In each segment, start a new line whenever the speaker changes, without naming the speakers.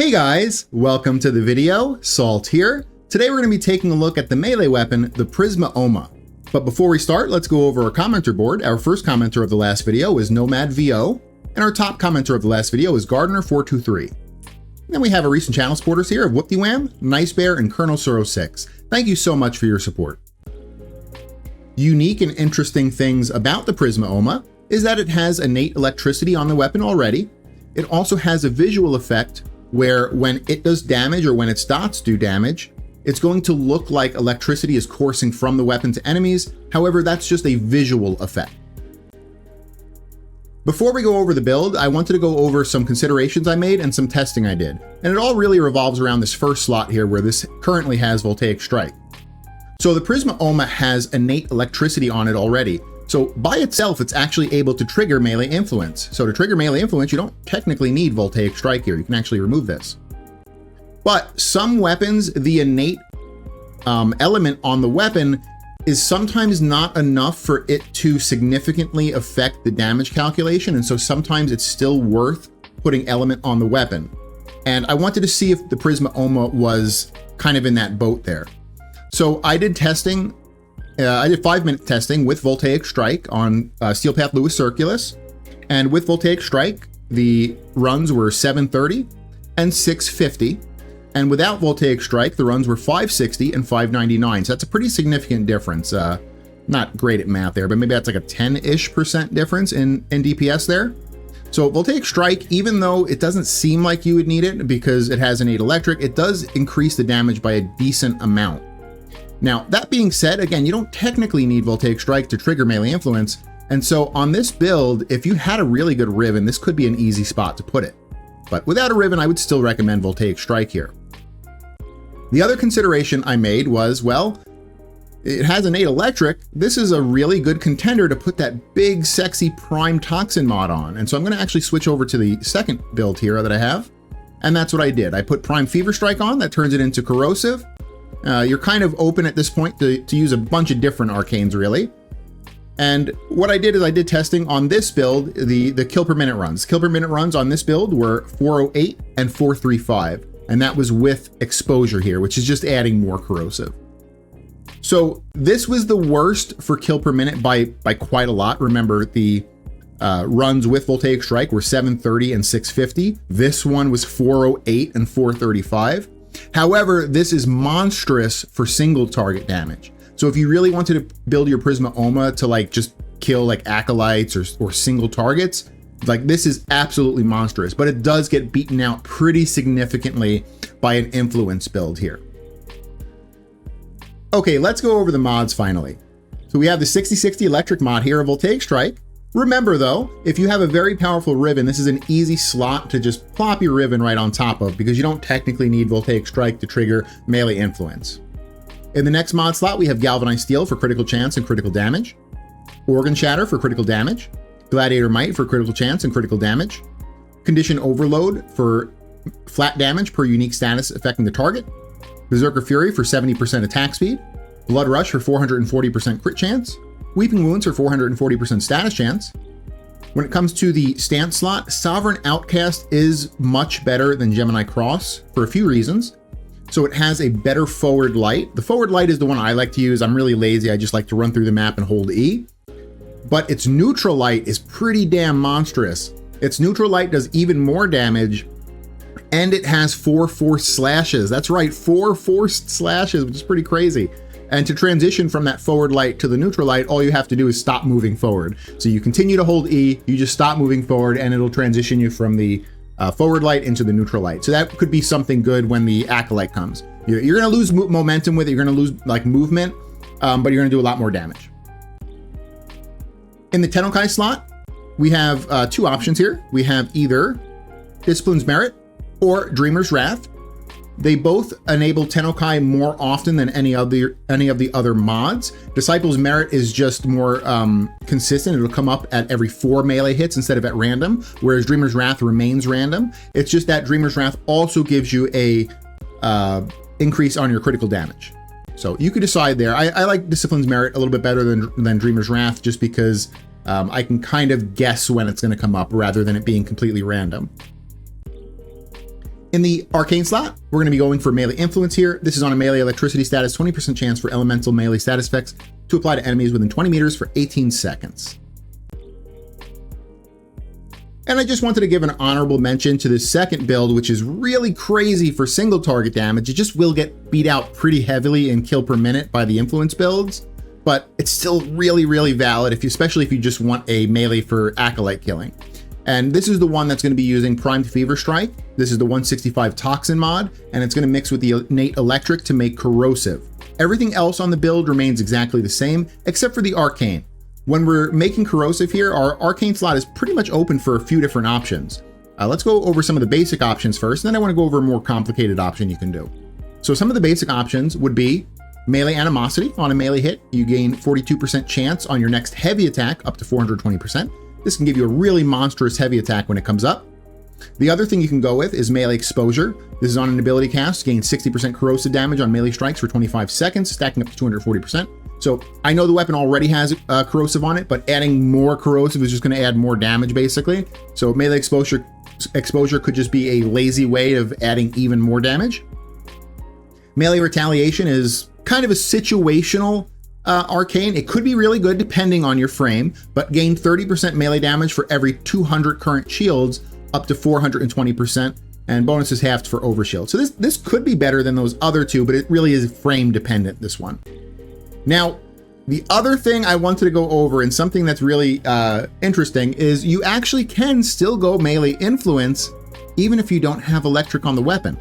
Hey guys, welcome to the video. Salt here. Today we're going to be taking a look at the melee weapon, the Prisma Ohma. But before we start, let's go over our commenter board. Our first commenter of the last video is Nomad VO, and our top commenter of the last video is Gardener423. Then we have our recent channel supporters here of Whoop-De-Wham, Nice Bear, and Colonel Suro 6. Thank you so much for your support. Unique and interesting things about the Prisma Ohma is that it has innate electricity on the weapon already. It also has a visual effect where when it does damage or when its dots do damage, it's going to look like electricity is coursing from the weapon to enemies. However, that's just a visual effect. Before we go over the build, I wanted to go over some considerations I made and some testing I did. And it all really revolves around this first slot here where this currently has Voltaic Strike. So the Prisma Ohma has innate electricity on it already. So by itself, it's actually able to trigger melee influence. So to trigger melee influence, you don't technically need Voltaic Strike here. You can actually remove this. But some weapons, the innate element on the weapon is sometimes not enough for it to significantly affect the damage calculation. And so sometimes it's still worth putting element on the weapon. And I wanted to see if the Prisma Ohma was kind of in that boat there. So I did testing. I did 5-minute testing with Voltaic Strike on Steel Path Lewis Circulus. And with Voltaic Strike, the runs were 730 and 650. And without Voltaic Strike, the runs were 560 and 599. So that's a pretty significant difference. Not great at math there, but maybe that's like a 10-ish% difference in DPS there. So Voltaic Strike, even though it doesn't seem like you would need it because it has innate electric, it does increase the damage by a decent amount. Now, that being said, again, you don't technically need Voltaic Strike to trigger melee influence. And so on this build, if you had a really good Riven, this could be an easy spot to put it. But without a Riven, I would still recommend Voltaic Strike here. The other consideration I made was, well, it has innate electric. This is a really good contender to put that big, sexy Prime Toxin mod on. And so I'm going to actually switch over to the second build here that I have. And that's what I did. I put Prime Fever Strike on. That turns it into Corrosive. You're kind of open at this point to use a bunch of different arcanes, really. And what I did is I did testing on this build, the kill per minute runs. Kill per minute runs on this build were 408 and 435. And that was with exposure here, which is just adding more corrosive. So this was the worst for kill per minute by quite a lot. Remember, the runs with Voltaic Strike were 730 and 650. This one was 408 and 435. However, this is monstrous for single target damage. So if you really wanted to build your Prisma Ohma to like just kill like acolytes or single targets, like this is absolutely monstrous, but it does get beaten out pretty significantly by an influence build here. Okay, let's go over the mods finally. So we have the 6060 electric mod here of Voltaic Strike. Remember though, if you have a very powerful Riven, this is an easy slot to just plop your Riven right on top of because you don't technically need Voltaic Strike to trigger melee influence. In the next mod slot, we have Galvanized Steel for critical chance and critical damage, Organ Shatter for critical damage, Gladiator Might for critical chance and critical damage, Condition Overload for flat damage per unique status affecting the target, Berserker Fury for 70% attack speed, Blood Rush for 440% crit chance, Weeping Wounds for 440% status chance. When it comes to the stance slot, Sovereign Outcast is much better than Gemini Cross for a few reasons. So it has a better forward light. The forward light is the one I like to use. I'm really lazy. I just like to run through the map and hold E. But its neutral light is pretty damn monstrous. Its neutral light does even more damage, and it has 4 forced slashes. That's right, 4 forced slashes, which is pretty crazy. And to transition from that forward light to the neutral light, all you have to do is stop moving forward. So you continue to hold E, you just stop moving forward, and it'll transition you from the forward light into the neutral light. So that could be something good when the Acolyte comes. You're gonna lose momentum with it, you're gonna lose like movement, but you're gonna do a lot more damage. In the Tennokai slot, we have 2 options here. We have either Discipline's Merit or Dreamer's Wrath. They both enable Tennokai more often than any of the other mods. Disciple's Merit is just more consistent. It'll come up at every 4 melee hits instead of at random, whereas Dreamer's Wrath remains random. It's just that Dreamer's Wrath also gives you a increase on your critical damage. So you could decide there. I like Discipline's Merit a little bit better than Dreamer's Wrath just because I can kind of guess when it's going to come up rather than it being completely random. In the arcane slot, we're going to be going for melee influence here. This is on a melee electricity status, 20% chance for elemental melee status effects to apply to enemies within 20 meters for 18 seconds. And I just wanted to give an honorable mention to this second build, which is really crazy for single target damage. It just will get beat out pretty heavily in kill per minute by the influence builds, but it's still really, really valid, especially if you just want a melee for acolyte killing. And this is the one that's going to be using Primed Fever Strike. This is the 165 Toxin mod, and it's going to mix with the innate electric to make corrosive. Everything else on the build remains exactly the same, except for the arcane. When we're making corrosive here, our arcane slot is pretty much open for a few different options. Let's go over some of the basic options first, and then I want to go over a more complicated option you can do. So some of the basic options would be melee animosity. On a melee hit, you gain 42% chance on your next heavy attack up to 420%. This can give you a really monstrous heavy attack when it comes up. The other thing you can go with is melee exposure. This is on an ability cast, gain 60% corrosive damage on melee strikes for 25 seconds, stacking up to 240%. So I know the weapon already has corrosive on it, but adding more corrosive is just going to add more damage basically. So melee exposure could just be a lazy way of adding even more damage. Melee retaliation is kind of a situational arcane. It could be really good depending on your frame, but gain 30% melee damage for every 200 current shields up to 420%, and bonus is halved for overshield. So this could be better than those other two, but it really is frame dependent, this one. Now, the other thing I wanted to go over, and something that's really interesting, is you actually can still go melee influence even if you don't have electric on the weapon.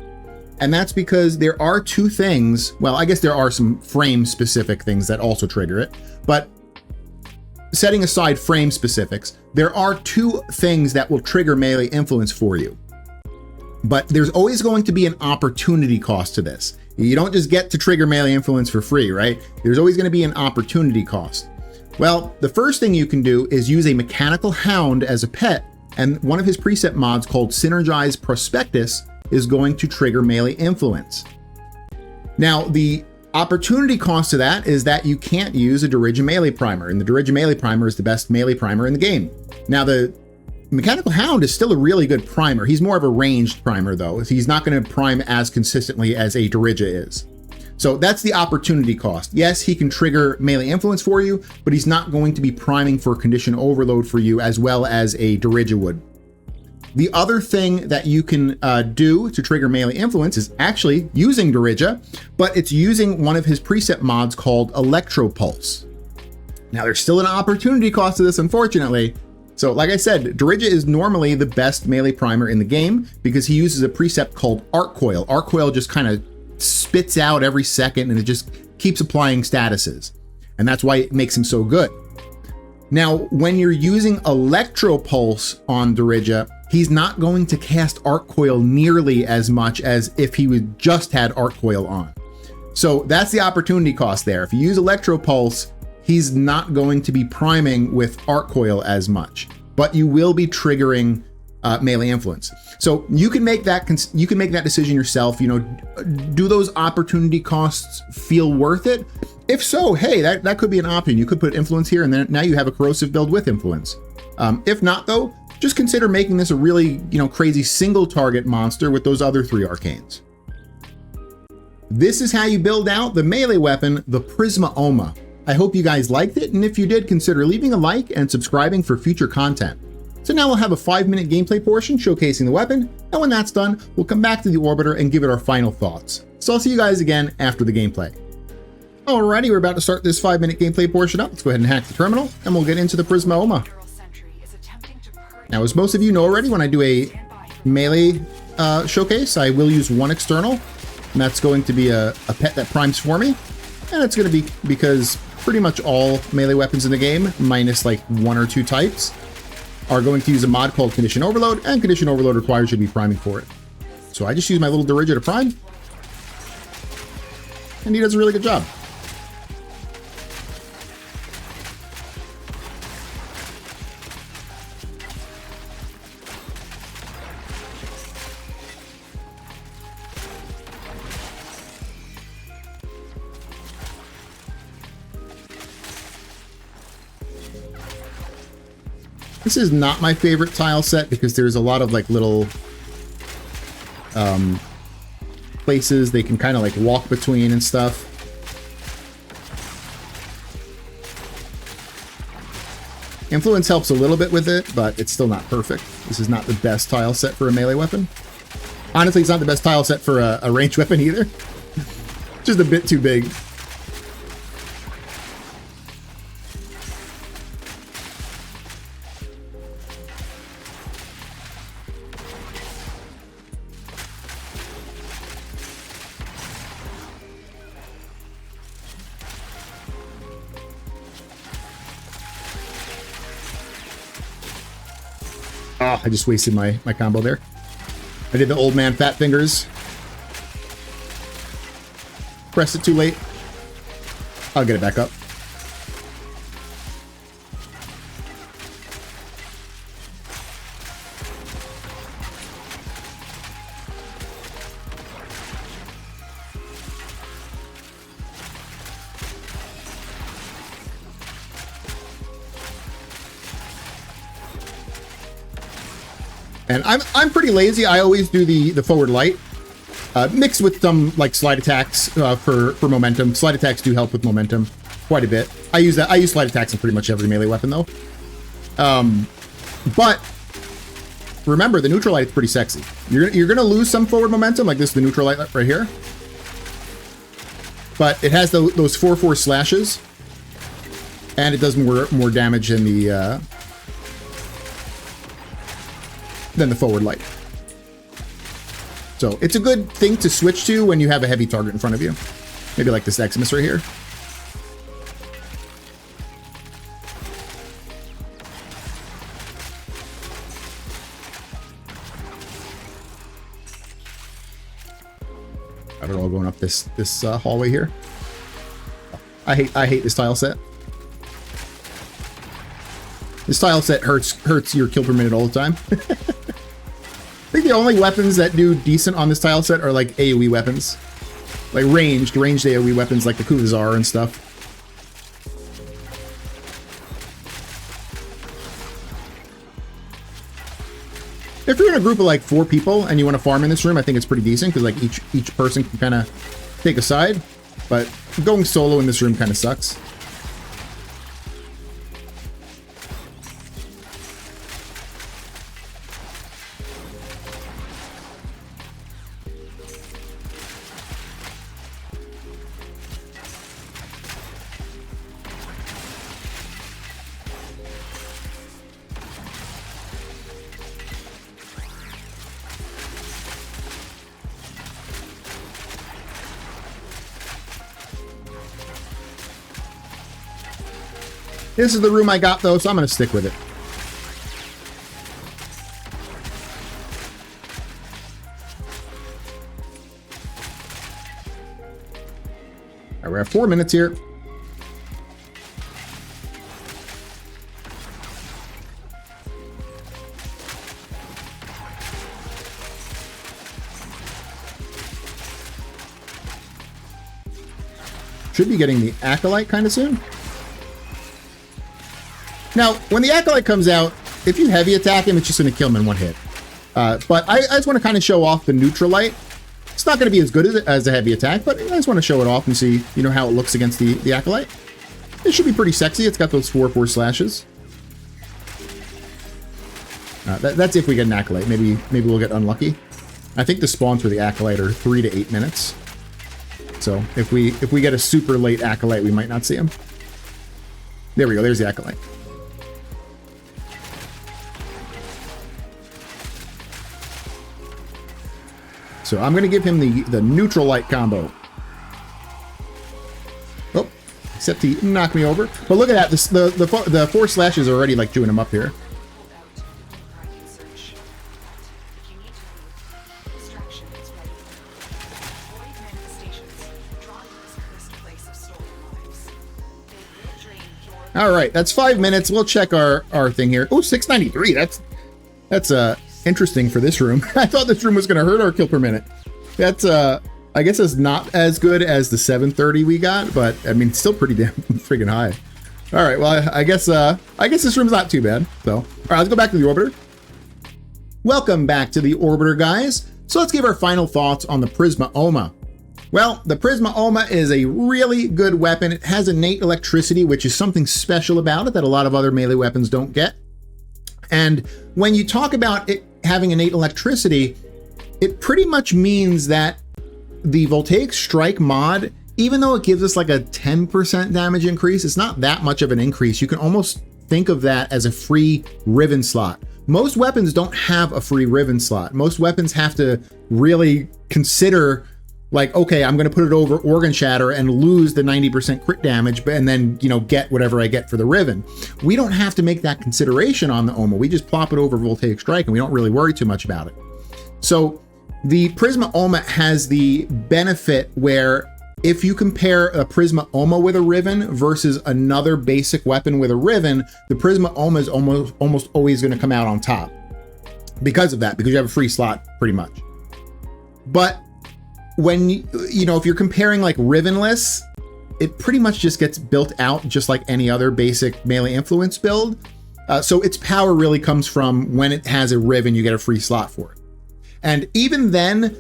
And that's because there are two things, well, I guess there are some frame specific things that also trigger it, but setting aside frame specifics, there are two things that will trigger melee influence for you. But there's always going to be an opportunity cost to this. You don't just get to trigger melee influence for free, right? There's always going to be an opportunity cost. Well, the first thing you can do is use a mechanical hound as a pet, and one of his preset mods called Synergize Prospectus is going to trigger melee influence. Now, the opportunity cost to that is that you can't use a Dirige melee primer, and the Dirige melee primer is the best melee primer in the game. Now, the Mechanical Hound is still a really good primer. He's more of a ranged primer though. He's not going to prime as consistently as a Dirige is. So that's the opportunity cost. Yes, he can trigger melee influence for you, but he's not going to be priming for condition overload for you as well as a Dirige would. The other thing that you can do to trigger melee influence is actually using Dirige, but it's using one of his preset mods called Electro Pulse. Now there's still an opportunity cost to this, unfortunately. So like I said, Dirige is normally the best melee primer in the game because he uses a precept called Arc Coil. Arc Coil just kind of spits out every second and it just keeps applying statuses. And that's why it makes him so good. Now, when you're using Electro Pulse on Dirige, he's not going to cast Arc Coil nearly as much as if he would just had Arc Coil on. So that's the opportunity cost there. If you use Electro Pulse, he's not going to be priming with Arc Coil as much, but you will be triggering melee influence. So you can make that decision yourself. You know, do those opportunity costs feel worth it? If so, hey, that could be an option. You could put influence here, and then now you have a corrosive build with influence. If not, though, just consider making this a really, crazy single target monster with those other three arcanes. This is how you build out the melee weapon, the Prisma Ohma. I hope you guys liked it, and if you did, consider leaving a like and subscribing for future content. So now we'll have a 5-minute gameplay portion showcasing the weapon, and when that's done, we'll come back to the orbiter and give it our final thoughts. So I'll see you guys again after the gameplay. Alrighty, we're about to start this 5-minute gameplay portion up. Let's go ahead and hack the terminal, and we'll get into the Prisma Ohma. Now, as most of you know already, when I do a melee showcase, I will use one external, and that's going to be a pet that primes for me. And it's going to be because pretty much all melee weapons in the game, minus like 1 or 2 types, are going to use a mod called Condition Overload, and Condition Overload requires you to be priming for it. So I just use my little Dirige to prime, and he does a really good job. This is not my favorite tile set because there's a lot of like little places they can kind of like walk between and stuff. Influence helps a little bit with it, but it's still not perfect. This is not the best tile set for a melee weapon. Honestly, it's not the best tile set for a ranged weapon either. Just a bit too big. Oh, I just wasted my combo there. I did the old man fat fingers. Pressed it too late. I'll get it back up. And I'm pretty lazy. I always do the forward light, mixed with some like slide attacks for momentum. Slide attacks do help with momentum quite a bit. I use slide attacks in pretty much every melee weapon though. But remember, the neutral light is pretty sexy. You're gonna lose some forward momentum, like this, the neutral light right here. But it has those 4/4 slashes, and it does more damage than the forward light. So it's a good thing to switch to when you have a heavy target in front of you. Maybe like this Eximus right here. I don't know, going up this hallway here. I hate this tile set. This tile set hurts your kill per minute all the time. I think the only weapons that do decent on this tile set are like AoE weapons. Like ranged AoE weapons like the Kuvazar and stuff. If you're in a group of like 4 people and you want to farm in this room, I think it's pretty decent because like each person can kind of take a side. But going solo in this room kind of sucks. This is the room I got though, so I'm going to stick with it. All right, we have 4 minutes here. Should be getting the Acolyte kind of soon. Now, when the Acolyte comes out, if you heavy attack him, it's just going to kill him in one hit. But I just want to kind of show off the neutral light. It's not going to be as good as a heavy attack, but I just want to show it off and see, you know, how it looks against the Acolyte. It should be pretty sexy. It's got those 4/4 slashes. That's if we get an Acolyte. Maybe we'll get unlucky. I think the spawns for the Acolyte are 3 to 8 minutes. So if we get a super late Acolyte, we might not see him. There we go. There's the Acolyte. So I'm going to give him the neutral light combo. Oh, except he knocked me over. But look at that. The 4 slashes are already like chewing him up here. All right, that's 5 minutes. We'll check our thing here. Oh, 693. That's interesting for this room. I thought this room was going to hurt our kill per minute. That's I guess it's not as good as the 730 we got, but I mean, it's still pretty damn freaking high. All right, well, I guess this room's not too bad. So, all right, let's go back to the orbiter. Welcome back to the Orbiter, guys. So let's give our final thoughts on the Prisma Ohma. Well, the Prisma Ohma is a really good weapon. It has innate electricity, which is something special about it that a lot of other melee weapons don't get. And when you talk about it having innate electricity, it pretty much means that the Voltaic Strike mod, even though it gives us like a 10% damage increase, it's not that much of an increase. You can almost think of that as a free Riven slot. Most weapons don't have a free Riven slot. Most weapons have to really consider like, okay, I'm going to put it over Organ Shatter and lose the 90% crit damage, and then, get whatever I get for the Riven. We don't have to make that consideration on the Ohma. We just plop it over Voltaic Strike and we don't really worry too much about it. So the Prisma Ohma has the benefit where if you compare a Prisma Ohma with a Riven versus another basic weapon with a Riven, the Prisma Ohma is almost always going to come out on top because of that, because you have a free slot pretty much. But when, if you're comparing like Rivenless, it pretty much just gets built out just like any other basic melee influence build. So its power really comes from when it has a Riven, you get a free slot for it. And even then,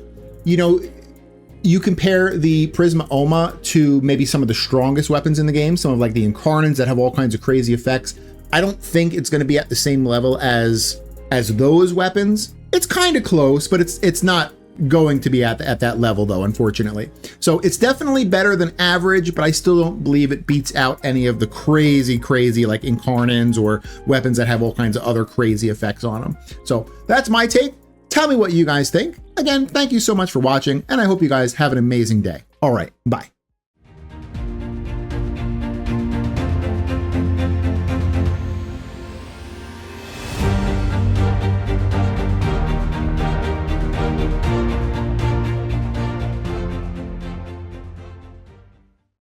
you compare the Prisma Ohma to maybe some of the strongest weapons in the game, some of like the Incarnants that have all kinds of crazy effects. I don't think it's going to be at the same level as those weapons. It's kind of close, but it's not going to be at that level though, unfortunately. So it's definitely better than average, but I still don't believe it beats out any of the crazy like Incarnants or weapons that have all kinds of other crazy effects on them. So that's my take. Tell me what you guys think. Again, thank you so much for watching, and I hope you guys have an amazing day. All right, bye.